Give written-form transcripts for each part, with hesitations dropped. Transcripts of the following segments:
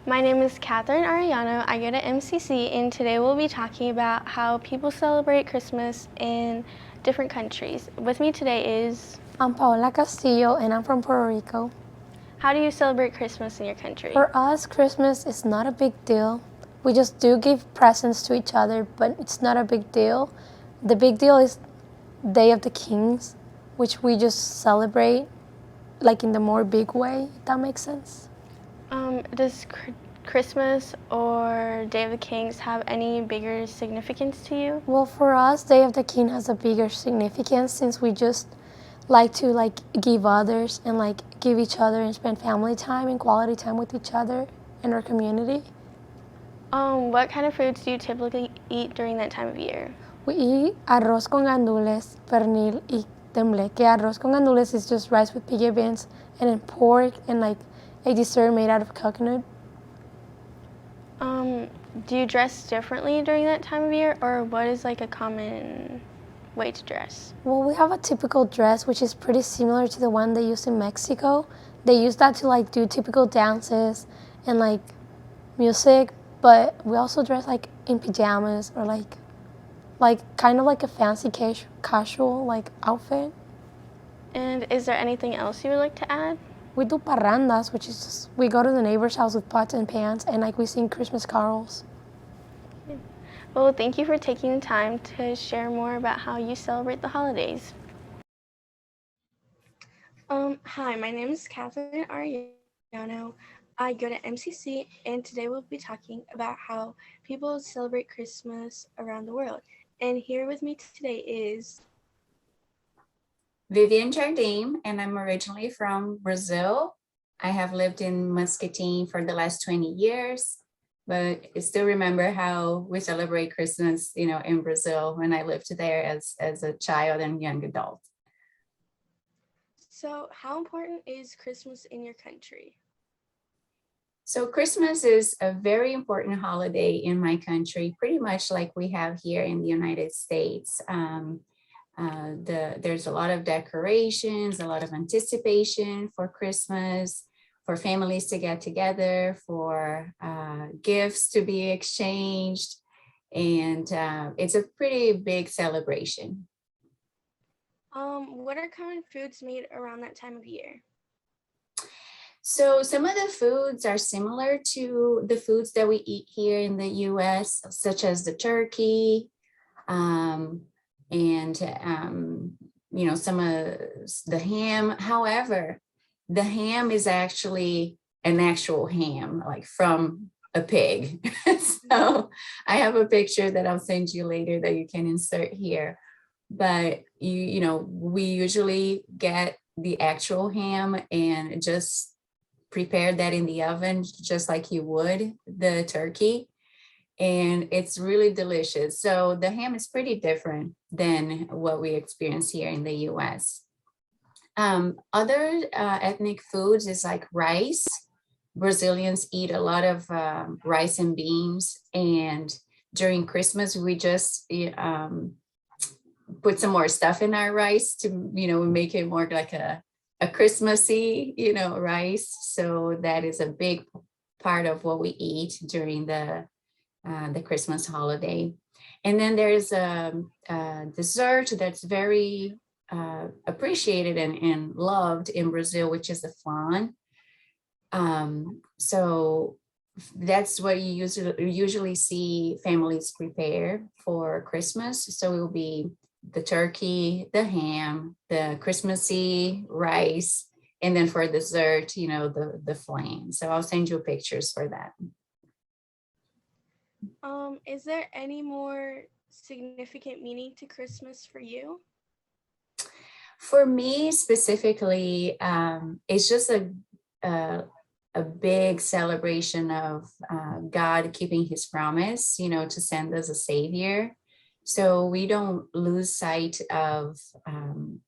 My name is Catherine Arellano. I go to MCC, and today we'll be talking about how people celebrate Christmas in different countries. With me today is... I'm Paola Castillo, and I'm from Puerto Rico. How do you celebrate Christmas in your country? For us, Christmas is not a big deal. We just do give presents to each other, but it's not a big deal. The big deal is Day of the Kings, which we just celebrate like in the more big way, if that makes sense. Does Christmas or Day of the Kings have any bigger significance to you? Well, for us, Day of the King has a bigger significance since we just like to give others and give each other and spend family time and quality time with each other and our community. What kind of foods do you typically eat during that time of year? We eat arroz con gandules, pernil y tembleque. Arroz con gandules is just rice with piggy beans and then pork and a dessert made out of coconut. Do you dress differently during that time of year, or what is a common way to dress? Well, we have a typical dress which is pretty similar to the one they use in Mexico. They use that to do typical dances and music, but we also dress in pajamas or kind of a fancy casual outfit. And is there anything else you would like to add? We do parrandas, which is just, we go to the neighbor's house with pots and pans and we sing Christmas carols. Well, thank you for taking the time to share more about how you celebrate the holidays. Hi, my name is Catherine Arellano. I go to MCC, and today we'll be talking about how people celebrate Christmas around the world. And here with me today is Vivian Jardim, and I'm originally from Brazil. I have lived in Muscatine for the last 20 years, but I still remember how we celebrate Christmas, in Brazil when I lived there as a child and young adult. So, how important is Christmas in your country? So Christmas is a very important holiday in my country, pretty much like we have here in the United States. There's a lot of decorations, a lot of anticipation for Christmas, for families to get together, for gifts to be exchanged, and it's a pretty big celebration. What are common foods made around that time of year? So some of the foods are similar to the foods that we eat here in the US, such as the turkey, and some of the ham. However, the ham is actually an actual ham, from a pig. So I have a picture that I'll send you later that you can insert here. But we usually get the actual ham and just prepare that in the oven, just like you would the turkey. And it's really delicious. So the ham is pretty different than what we experience here in the US. Other ethnic foods is like rice. Brazilians eat a lot of rice and beans. And during Christmas, we just put some more stuff in our rice to, make it more like a Christmassy, rice. So that is a big part of what we eat during the Christmas holiday. And then there's a dessert that's very appreciated and loved in Brazil, which is the flan. So that's what you usually see families prepare for Christmas. So it will be the turkey, the ham, the Christmassy rice, and then for dessert, the flan. So I'll send you pictures for that. Is there any more significant meaning to Christmas for you? For me specifically, it's just a big celebration of God keeping his promise, to send us a savior. So we don't lose sight of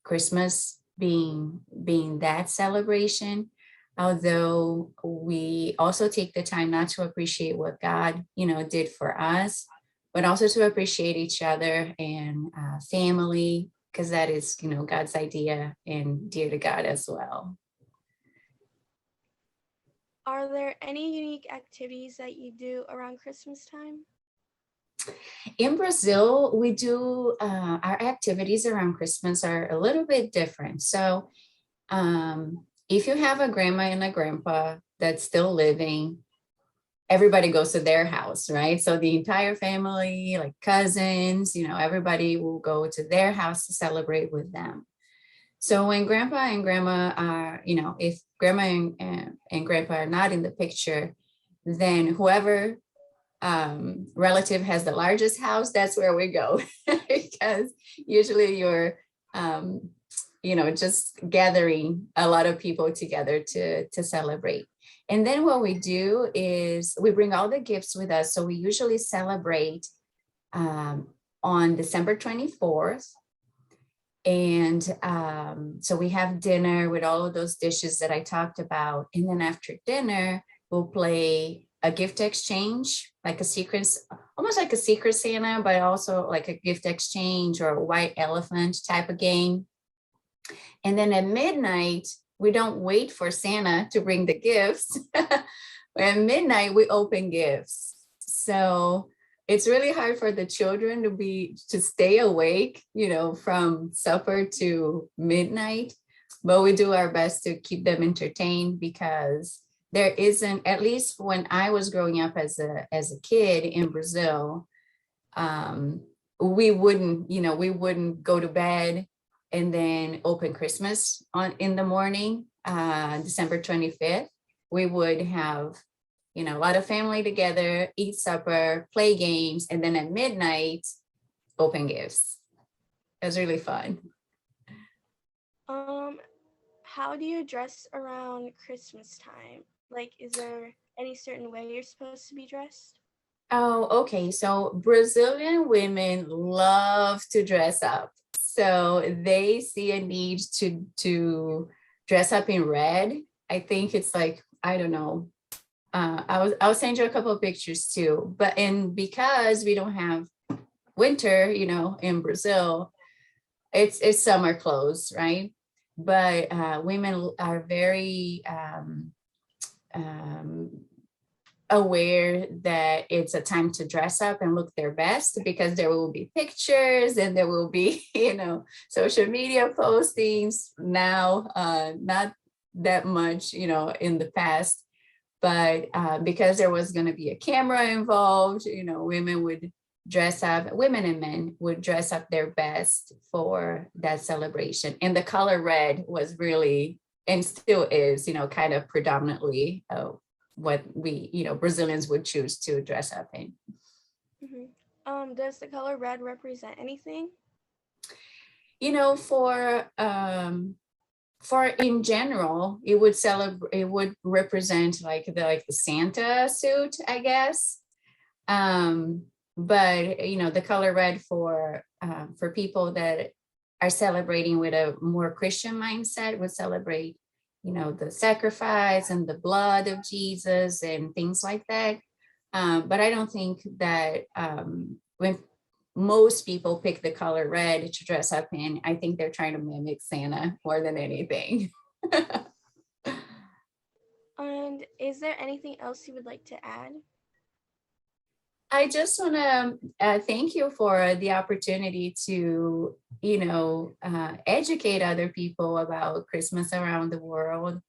Christmas being that celebration, although we also take the time not to appreciate what God, did for us, but also to appreciate each other and family, because that is, God's idea and dear to God as well. Are there any unique activities that you do around Christmas time? In Brazil, we do our activities around Christmas are a little bit different. So if you have a grandma and a grandpa that's still living, everybody goes to their house, right? So the entire family, like cousins, everybody will go to their house to celebrate with them. So when grandpa and grandma are, if grandma and grandpa are not in the picture, then whoever relative has the largest house, that's where we go. Because usually you're just gathering a lot of people together to celebrate. And then what we do is we bring all the gifts with us. So we usually celebrate on December 24th. And so we have dinner with all of those dishes that I talked about. And then after dinner, we'll play a gift exchange, like a secret, almost like a secret Santa, but also like a gift exchange or a white elephant type of game. And then at midnight, we don't wait for Santa to bring the gifts. At midnight, we open gifts. So it's really hard for the children to stay awake, from supper to midnight. But we do our best to keep them entertained, because there isn't, at least when I was growing up as a kid in Brazil, we wouldn't go to bed and then open Christmas in the morning, December 25th. We would have, a lot of family together, eat supper, play games, and then at midnight, open gifts. It was really fun. How do you dress around Christmas time? Like, is there any certain way you're supposed to be dressed? Oh, okay. So Brazilian women love to dress up. So they see a need to dress up in red. I think it's like, I don't know. I'll send you a couple of pictures too. And because we don't have winter, in Brazil, it's summer clothes, right? But women are very aware that it's a time to dress up and look their best, because there will be pictures and there will be, social media postings now, not that much, in the past, but because there was going to be a camera involved, women and men would dress up their best for that celebration. And the color red was really, and still is, kind of predominantly what we, Brazilians would choose to dress up in. Mm-hmm. Does the color red represent anything? For in general, it would represent like the Santa suit, I guess. But the color red for people that are celebrating with a more Christian mindset would celebrate, the sacrifice and the blood of Jesus and things like that. But I don't think that when most people pick the color red to dress up in, I think they're trying to mimic Santa more than anything. And is there anything else you would like to add? I just want to thank you for the opportunity to, educate other people about Christmas around the world,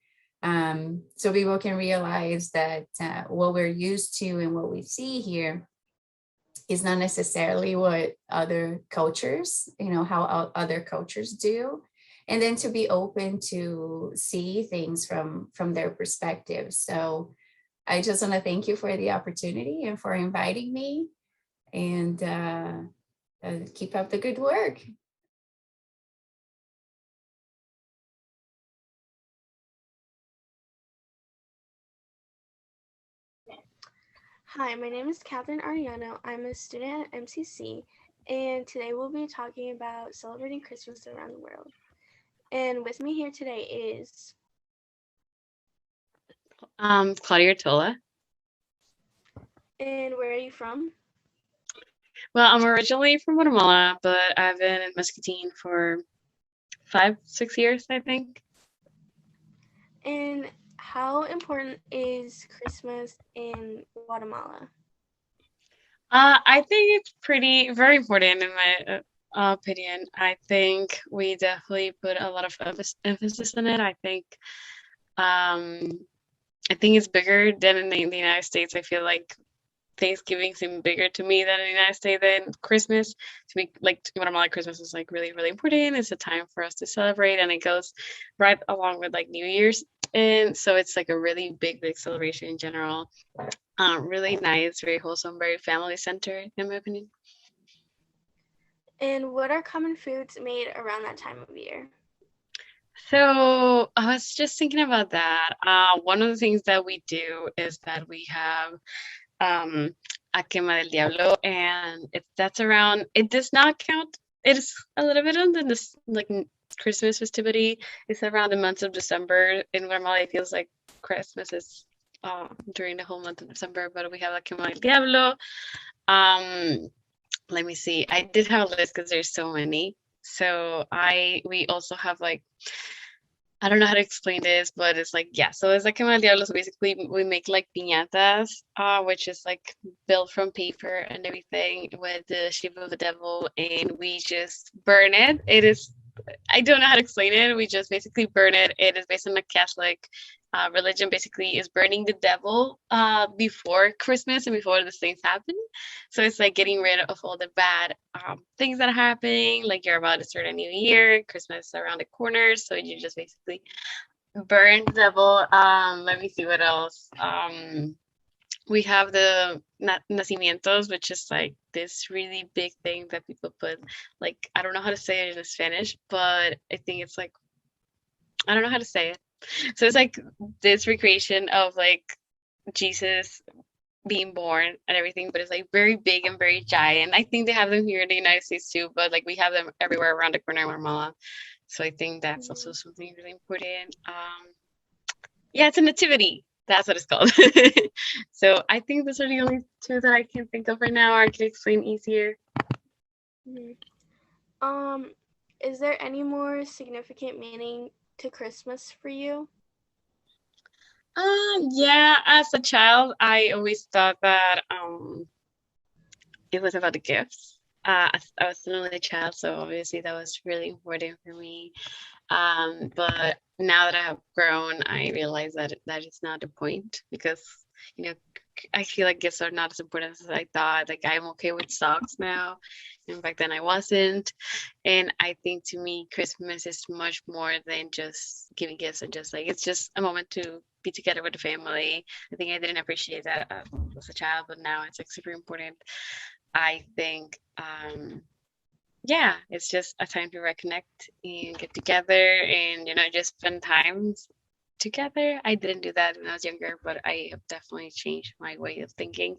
so people can realize that what we're used to and what we see here is not necessarily what other cultures, how other cultures do. And then to be open to see things from their perspective. So I just want to thank you for the opportunity and for inviting me, and keep up the good work. Hi, my name is Catherine Ariano. I'm a student at MCC, and today we'll be talking about celebrating Christmas around the world. And with me here today is Claudia Artola. And where are you from? Well, I'm originally from Guatemala, but I've been in Muscatine for 5-6 years, I think. And how how important is Christmas in Guatemala? I think it's very important in my opinion. I think we definitely put a lot of emphasis on it. Um, I think it's bigger than in the United States. I feel like Thanksgiving seemed bigger to me than in the United States than Christmas. To me, like Guatemala, Christmas is like really, really important. It's a time for us to celebrate, and it goes right along with like New Year's. And so it's like a really big, big celebration in general. Really nice, very wholesome, very family centered, in my opinion. And what are common foods made around that time of year? So I was just thinking about that. One of the things that we do is that we have um, a quema del diablo, and that's around. It does not count. It is a little bit on the Christmas festivity. It's around the month of December. In Guatemala, it feels like Christmas is during the whole month of December, but we have a quema del diablo. Um, Let me see. I did have a list because there's so many. So we also have like I don't know how to explain this, but it's like, yeah. So it's like Quema del Diablo. So basically, we make like piñatas, which is like built from paper and everything with the shape of the devil, and we just burn it. I don't know how to explain it. We just basically burn it. It is based on the Catholic religion. Basically, is burning the devil before Christmas and before these things happen. So it's like getting rid of all the bad things that are happening. Like you're about to start a new year, Christmas is around the corner, so you just basically burn the devil. Let me see what else. We have the nacimientos, which is like this really big thing that people put. Like I don't know how to say it in Spanish, but I think it's like I don't know how to say it. So it's like this recreation of like Jesus being born and everything, but it's like very big and very giant. I think they have them here in the United States too, but like we have them everywhere around the corner of Guatemala. So I think that's also something really important. Yeah, it's a nativity. That's what it's called. So I think those are the only two that I can think of right now, or I can explain easier. Mhm. Um, is there any more significant meaning to Christmas for you? Yeah, as a child, I always thought that it was about the gifts. I was an only child, so obviously that was really important for me. But now that I have grown, I realize that that is not the point because, you know, I feel like gifts are not as important as I thought. Like I'm okay with socks now, and back then I wasn't. And I think to me, Christmas is much more than just giving gifts and just like it's just a moment to be together with the family. I think I didn't appreciate that as a child, but now it's like super important. I think yeah, it's just a time to reconnect and get together and just spend times together. I didn't do that when I was younger, but I have definitely changed my way of thinking,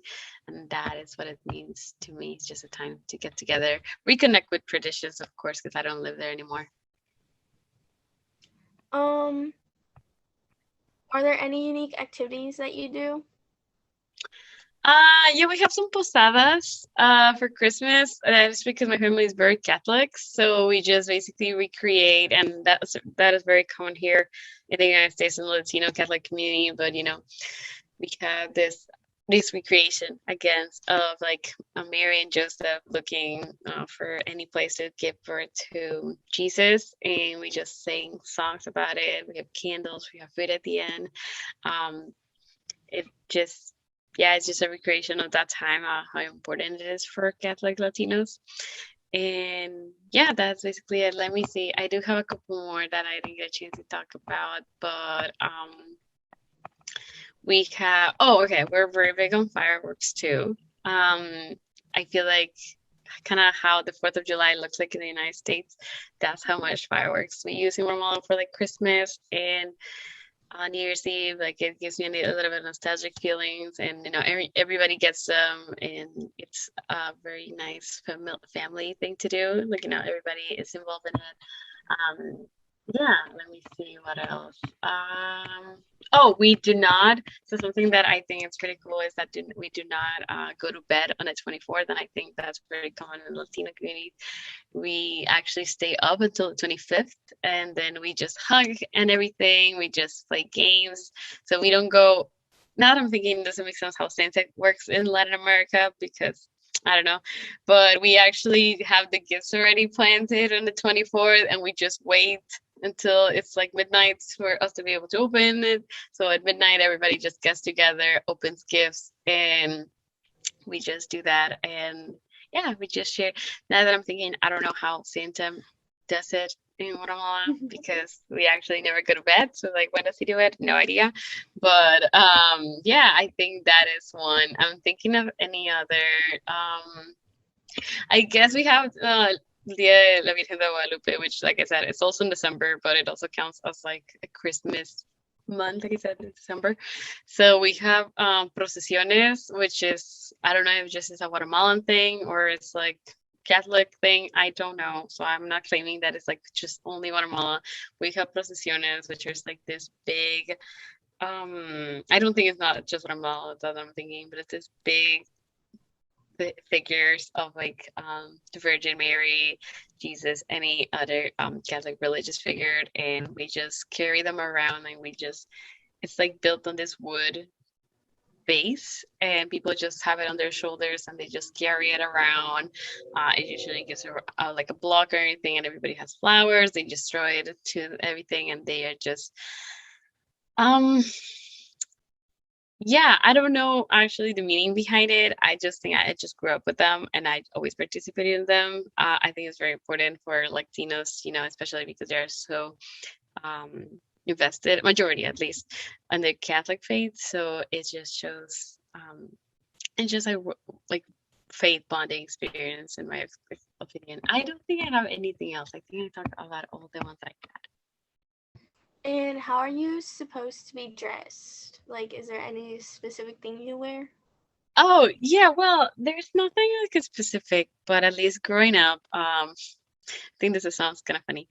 and that is what it means to me. It's just a time to get together, reconnect with traditions, of course, because I don't live there anymore. Um, are there any unique activities that you do? Yeah, we have some posadas for Christmas. That's because my family is very Catholic, so we just basically recreate, and that is very common here in the United States in the Latino Catholic community. But we have this recreation against of like Mary and Joseph looking for any place to give birth to Jesus, and we just sing songs about it. We have candles, we have food at the end. Um, it just yeah, it's just a recreation of that time, how important it is for Catholic Latinos. And yeah, that's basically it. Let me see. I do have a couple more that I didn't get a chance to talk about, but we have okay, we're very big on fireworks too. I feel like kind of how the 4th of July looks like in the United States. That's how much fireworks we use in Guatemala for like Christmas and on New Year's Eve. Like it gives me a little bit of nostalgic feelings, and everybody gets them, and it's a very nice family thing to do. Like everybody is involved in it. Yeah, let me see what else. Oh, we do not. So something that I think is pretty cool is that we do not go to bed on the 24th, and I think that's pretty common in the Latino community. We actually stay up until the 25th, and then we just hug and everything. We just play games. So we don't go. Now that I'm thinking, it doesn't make sense how Santa works in Latin America because I don't know. But we actually have the gifts already planted on the 24th, and we just wait until it's like midnight for us to be able to open it. So at midnight, everybody just gets together, opens gifts, and we just do that. And yeah, we just share. Now that I'm thinking, I don't know how Santa does it in Guatemala because we actually never go to bed. So like, when does he do it? No idea. But yeah, I think that is one. I'm thinking of any other. I guess we have Dia de la Virgen de Guadalupe, which, like I said, it's also in December, but it also counts as like a Christmas month, like I said, in December. So we have procesiones, which is, I don't know if just is a Guatemalan thing or it's like Catholic thing. I don't know. So I'm not claiming that it's like just only Guatemala. We have procesiones, which is like this big, I don't think it's not just Guatemala that I'm thinking, but it's this big figures of like the Virgin Mary, Jesus, any other Catholic religious figure, and we just carry them around, and we just it's like built on this wood base, and people just have it on their shoulders, and they just carry it around. It usually gives like a block or anything, and everybody has flowers. They just throw it to everything, and they are just um yeah, I don't know actually the meaning behind it. I just think I just grew up with them and I always participated in them. I think it's very important for Latinos, especially because they're so um, invested, majority at least, in the Catholic faith. So it just shows, it's just like faith bonding experience in my opinion. I don't think I have anything else. I think I talked about all the ones I got. And how are you supposed to be dressed? Like, is there any specific thing you wear? Oh, yeah, well, there's nothing like a specific, but at least growing up, I think this sounds kind of funny,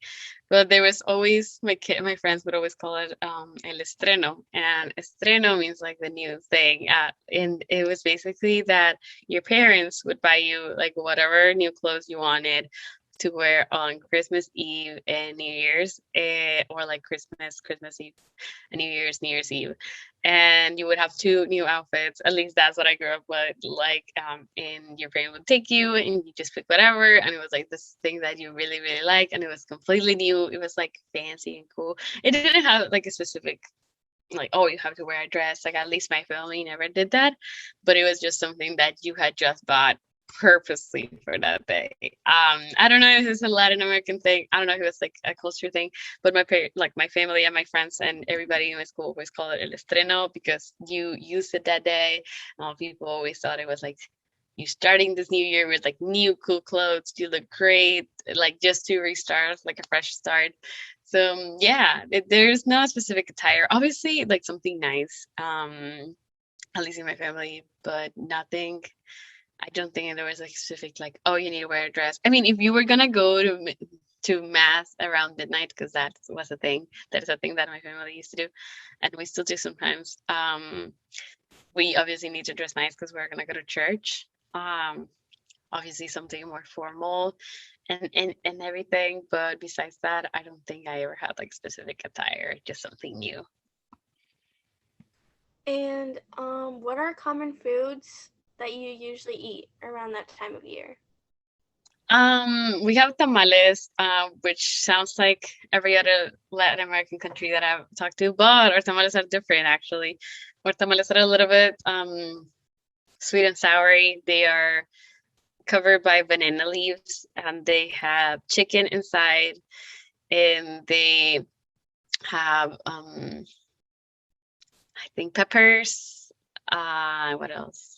but there was always my friends would always call it el estreno, and estreno means like the new thing. And it was basically that your parents would buy you like whatever new clothes you wanted to wear on Christmas Eve and New Year's, or like Christmas Eve, and New Year's Eve, and you would have two new outfits. At least that's what I grew up with. Like, and your parent would take you, and you just pick whatever, and it was like this thing that you really, really like, and it was completely new. It was like fancy and cool. It didn't have like a specific like, oh, you have to wear a dress. Like, at least my family never did that, but it was just something that you had just bought purposely for that day. I don't know if it's a Latin American thing. I don't know if it's like a culture thing, but like my family and my friends and everybody in my school always call it el estreno because you use it that day. People always thought it was like you starting this new year with like new cool clothes. You look great, like just to restart, like a fresh start. So yeah, there's no specific attire. Obviously, like something nice, at least in my family, but nothing. I don't think there was like specific like, oh, you need to wear a dress. I mean, if you were gonna go to mass around midnight, because that was a thing. That is a thing that my family used to do, and we still do sometimes. We obviously need to dress nice because we're gonna go to church. Obviously something more formal and everything. But besides that, I don't think I ever had like specific attire, just something new. And what are common foods that you usually eat around that time of year? We have tamales, which sounds like every other Latin American country that I've talked to, but our tamales are different actually. Our tamales are a little bit sweet and soury. They are covered by banana leaves, and they have chicken inside, and they have I think peppers. What else?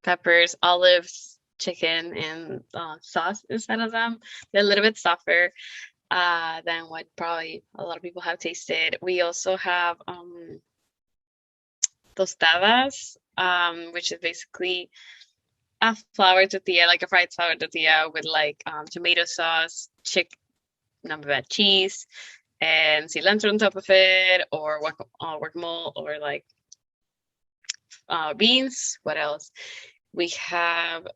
Peppers, olives, chicken, and sauce inside of them. They're a little bit softer than what probably a lot of people have tasted. We also have tostadas, which is basically a flour tortilla, like a fried flour tortilla with like tomato sauce, number bad cheese, and cilantro on top of it, or guacamole, or like beans. What else? We have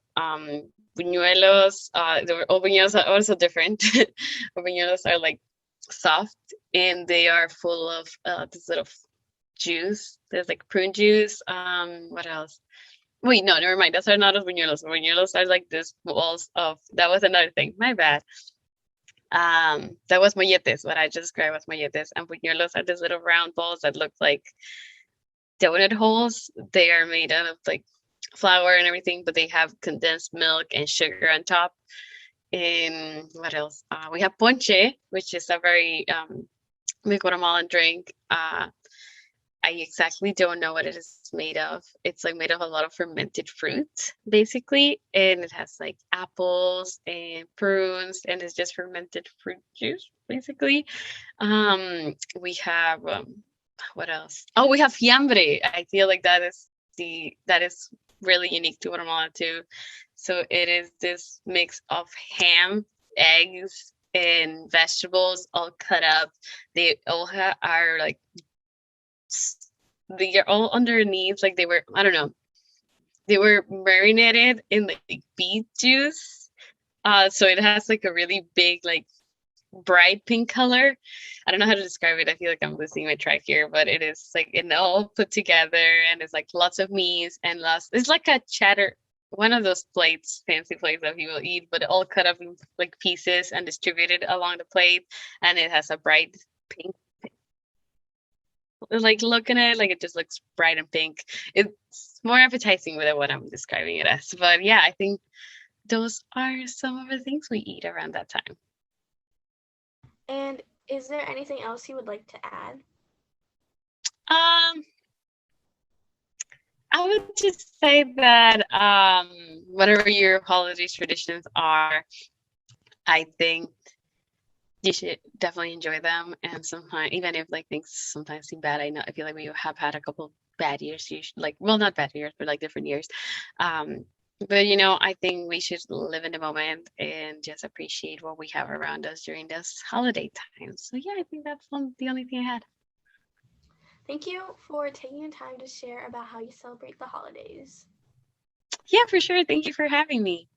buñuelos. All buñuelos are also different. Buñuelos are like soft, and they are full of this little juice. There's like prune juice. What else? Wait, no, never mind. Those are not of buñuelos. Buñuelos are like these balls of. That was another thing. My bad. That was molletes. What I just described was molletes, and buñuelos are these little round balls that look like donut holes. They are made out of like flour and everything, but they have condensed milk and sugar on top. And what else? We have ponche, which is a very big Guatemalan drink. I exactly don't know what it is made of. It's like made of a lot of fermented fruit, basically, and it has like apples and prunes, and it's just fermented fruit juice, basically. We have what else? Oh, we have fiambre. I feel like that is really unique to Guatemala too. So it is this mix of ham, eggs, and vegetables all cut up. They all are like they are all underneath, like they were, I don't know, they were marinated in like beet juice. So it has like a really big, like bright pink color. I don't know how to describe it. I feel like I'm losing my track here, but it is like it all put together, and it's like lots of meat and lots. It's like a cheddar, one of those plates, fancy plates that people eat, but all cut up in like pieces and distributed along the plate, and it has a bright pink. Like looking at it, like it just looks bright and pink. It's more appetizing than what I'm describing it as. But yeah, I think those are some of the things we eat around that time. And is there anything else you would like to add? I would just say that whatever your holiday traditions are, I think you should definitely enjoy them. And sometimes, even if like things sometimes seem bad, I feel like we have had a couple bad years. Like, well, not bad years, but like different years. But I think we should live in the moment and just appreciate what we have around us during this holiday time. So yeah, I think that's the only thing I had. Thank you for taking the time to share about how you celebrate the holidays. Yeah, for sure. Thank you for having me.